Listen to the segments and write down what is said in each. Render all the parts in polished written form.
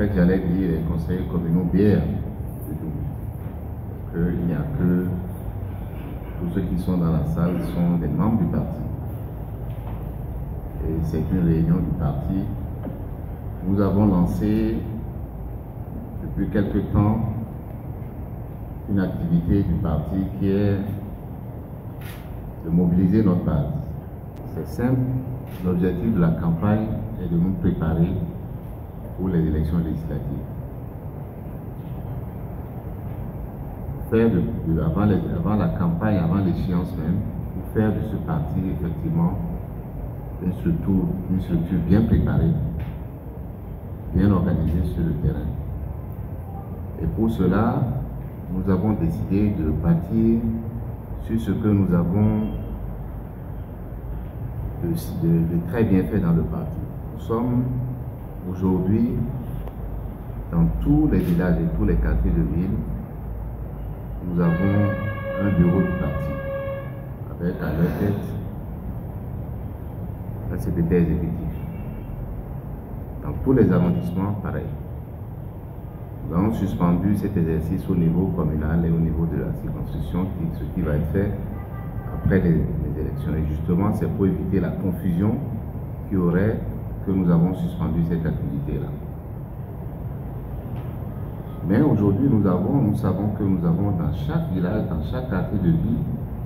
fait, j'allais dire les conseillers communaux BR. Il n'y a que tous ceux qui sont dans la salle sont des membres du parti. Et c'est une réunion du parti. Nous avons lancé depuis quelque temps une activité du parti qui est de mobiliser notre base. C'est simple, l'objectif de la campagne est de nous préparer pour les élections législatives. Avant la campagne, avant l'échéance même, pour faire de ce parti effectivement une structure bien préparée, bien organisée sur le terrain. Et pour cela, nous avons décidé de bâtir sur ce que nous avons de très bien fait dans le parti. Nous sommes aujourd'hui dans tous les villages et tous les quartiers de ville. Nous avons un bureau du parti avec à leur tête un secrétaire exécutif. Dans tous les arrondissements, pareil. Nous avons suspendu cet exercice au niveau communal et au niveau de la circonscription, ce qui va être fait après les élections. Et justement, c'est pour éviter la confusion qu'il y aurait que nous avons suspendu cette activité-là. Mais aujourd'hui, nous savons que nous avons dans chaque village, dans chaque quartier de ville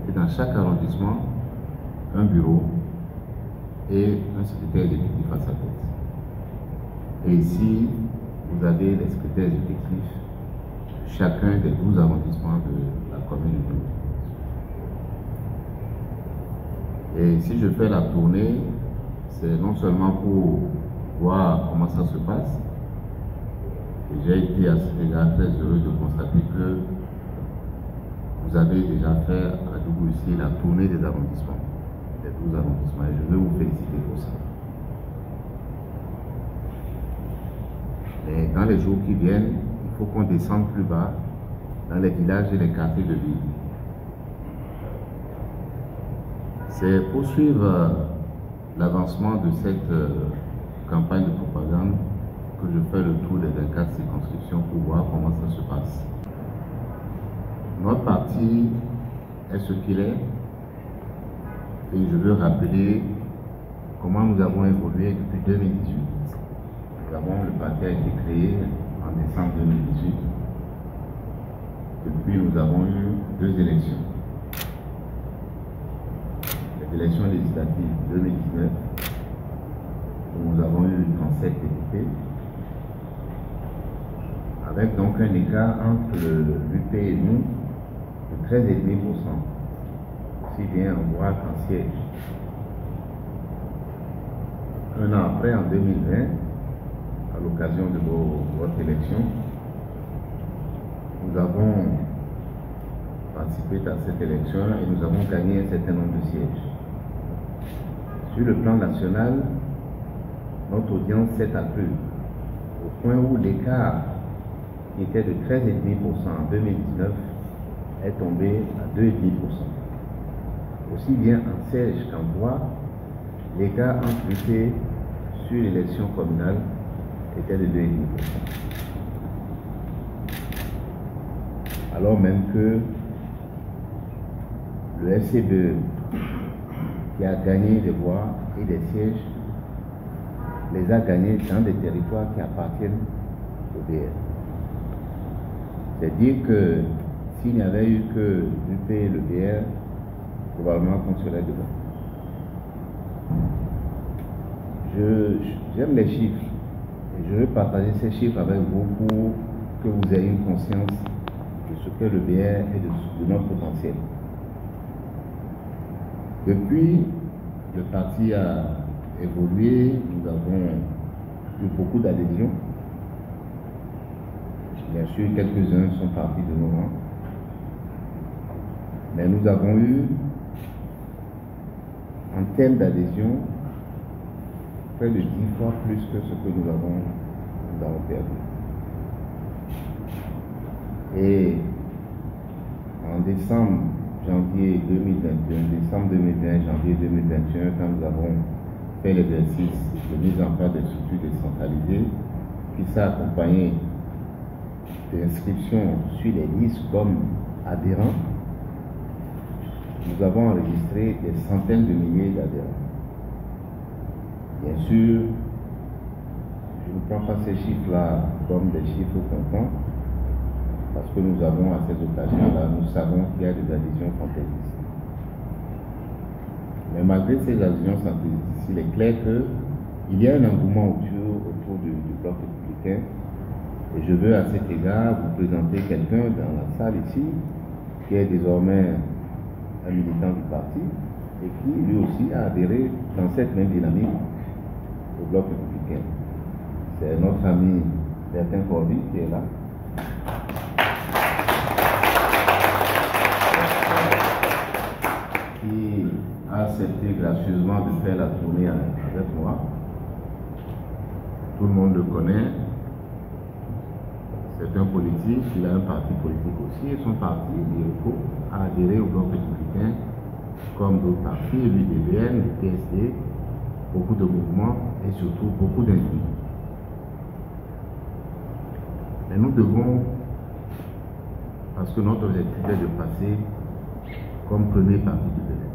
et dans chaque arrondissement un bureau et un secrétaire exécutif à sa tête. Et ici, vous avez les secrétaires exécutifs de chacun des 12 arrondissements de la commune de Lille. Et si je fais la tournée, c'est non seulement pour voir comment ça se passe. J'ai été à cet égard très heureux de constater que vous avez déjà fait à Dougou ici la tournée des arrondissements, des 12 arrondissements, et je veux vous féliciter pour ça. Mais dans les jours qui viennent, il faut qu'on descende plus bas dans les villages et les quartiers de ville. C'est poursuivre l'avancement de cette campagne de propagande que je fais le tour des 24 circonscriptions pour voir comment ça se passe. Notre parti est ce qu'il est et je veux rappeler comment nous avons évolué depuis 2018. Le parti a été créé en décembre 2018. Depuis, nous avons eu 2 élections. Les élections législatives 2019, où nous avons eu 37 députés, avec donc un écart entre l'UP et nous de 13,5%, aussi bien en voix qu'en siège. Un an après, en 2020, à l'occasion de votre élection, nous avons participé à cette élection et nous avons gagné un certain nombre de sièges. Sur le plan national, notre audience s'est accrue au point où l'écart qui était de 13,5% en 2019 est tombé à 2,5%. Aussi bien en siège qu'en voix, l'écart entre l'UP sur l'élection communale était de 2,5%. Alors même que le FCBE, qui a gagné des voix et des sièges, les a gagnés dans des territoires qui appartiennent au BR. C'est-à-dire que s'il n'y avait eu que l'UP et le BR, probablement qu'on serait devant. J'aime les chiffres et je veux partager ces chiffres avec vous pour que vous ayez une conscience de ce que le BR et de notre potentiel. Depuis, le parti a évolué, nous avons eu beaucoup d'adhésions. Bien sûr, quelques-uns sont partis de nos rangs. Mais nous avons eu, en termes d'adhésion, près de 10 fois plus que ce que nous avons perdu. Et en décembre, janvier 2021, décembre 2020, janvier 2021, quand nous avons fait l'exercice de mise en place des structures décentralisées, qui s'est accompagné d'inscriptions sur les listes comme adhérents, nous avons enregistré des centaines de milliers d'adhérents. Bien sûr, je ne prends pas ces chiffres-là comme des chiffres comptants, parce que nous avons à ces occasions-là, nous savons qu'il y a des adhésions fantaisistes. Mais malgré ces adhésions fantaisistes, il est clair qu'il y a un engouement autour du Bloc républicain. Et je veux à cet égard vous présenter quelqu'un dans la salle ici, qui est désormais un militant du parti, et qui lui aussi a adhéré dans cette même dynamique au Bloc républicain. C'est notre ami Bertin Corby qui est là. Qui a accepté gracieusement de faire la tournée avec moi. Tout le monde le connaît. C'est un politique, il a un parti politique aussi, et son parti, l'IRECO, a adhéré au Bloc républicain comme d'autres partis, l'UDPN, le PSD, beaucoup de mouvements et surtout beaucoup d'individus. Mais nous devons, parce que notre objectif est de passer comme premier parti du PLN.